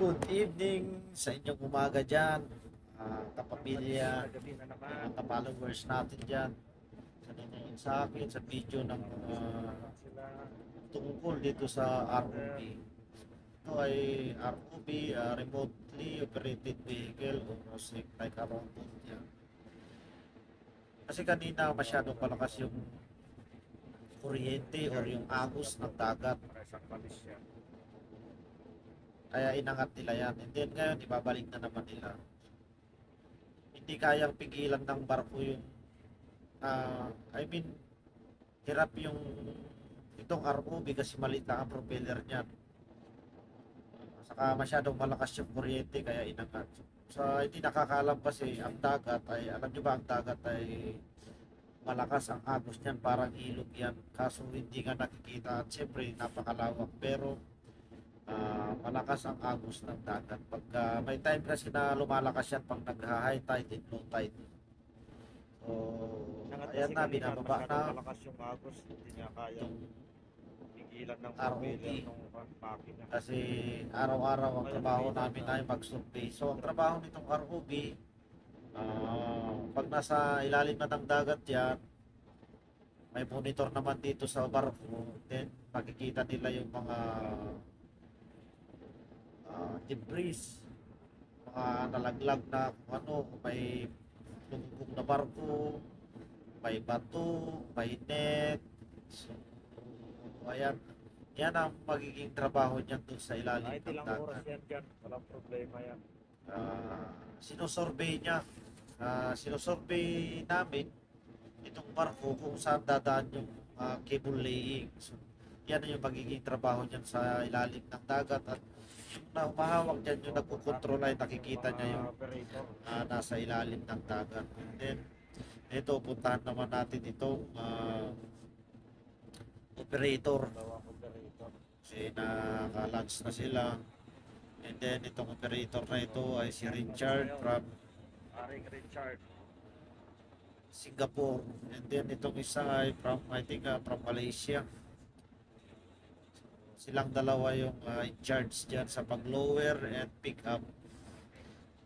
Good evening sa inyong umaga dyan, kapamilya, mga ka-followers natin dyan. Sa nanonood sa akin sa video ng tungkol dito sa ROV. Ito ay ROV, remotely operated vehicle o like a robot yan. Kasi kanina masyadong malakas yung kuryente or yung agos ng dagat. Kaya inangat nila yan. And then ngayon, ibabalik na naman nila. Hindi kayang pigilan ng barko yung, I mean, hirap yung itong ROV kasi maliit lang ang propeller niyan. Saka masyadong malakas yung kuryente kaya inangat. So, hindi nakakaalam kasi ang dagat ay, alam nyo ba ang dagat ay malakas ang agos niyan, parang ilog yan. Kaso hindi nga nakikita at siyempre napakalawak. Pero malakas ang agos ng dagat. Pag may time kasi na lumalakas yan pag nag-high tide and low tide. So, ayan na, binababa na. Malakas yung agos, hindi niya kaya pigilan ng ROV. makina. Kasi araw-araw ang trabaho namin ay mag-survey. So, ang trabaho nitong ROV, pag nasa ilalim na ng dagat yan, may monitor naman dito sa barko. Then, makikita nila yung mga debris, mga nalaglag na kung ano, may lumubog na barko, may bato, may net. So, ayan, yan ang magiging trabaho niyan dun sa ilalim Kahit ng ilang oras dagat. yan dyan, walang problema yan. Sinusurvey niya, sinusurvey namin itong barko kung saan dadaan yung cable laying. So, yan yung magiging trabaho niyan sa ilalim ng dagat at yung na humahawak dyan yung nagkukontrol ay nakikita niya yung nasa ilalim ng dagat. And then, ito, puntahan naman natin itong operator. Kasi naka-launch na sila. And then, itong operator na ito ay si Richard from Singapore. And then, itong isa ay from, I think, from Malaysia. Silang dalawa yung in charge dyan sa pag-lower and pick up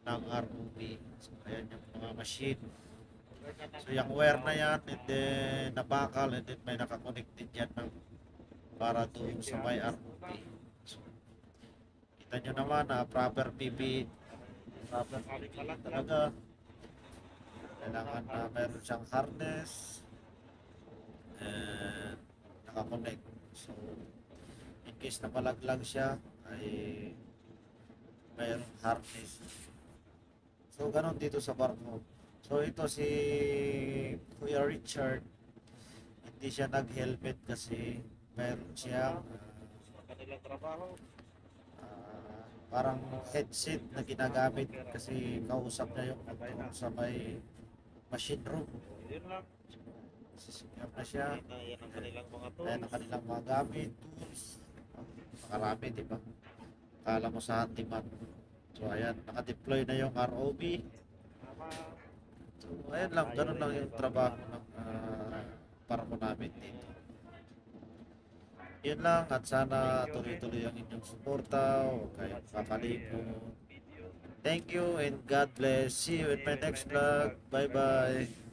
ng ROV. So, ayan yung mga machine. So, yung wire na yan, and then nabakal, and then may nakakonect din dyan ng para doon sa may ROV. So, kita nyo naman na proper PPE. Proper PPE talaga. Kailangan na meron siyang harness and nakakonect. So, in case na malaglag siya ay mayroong harness. So ganon dito sa barko. So ito si Kuya Richard, hindi siya nag-helmet kasi mayroon siyang kanilang trabaho. parang headset na ginagamit kasi kausap niya yung doktor sa may machine room. Yun lang. Sisikap na siya. Yan ang kanilang mga tools. Ayan ang kanilang mga gamit, tools. Makarami, di ba? Kala mo sa handyman. So, ayan, naka-deploy na yung ROV. So, ayan lang, ganun lang yung trabaho ng barko namin dito. Yun lang, at sana tuloy-tuloy ang inyong suporta o kayo papaligo. Thank you and God bless. See you in my next vlog. Bye-bye.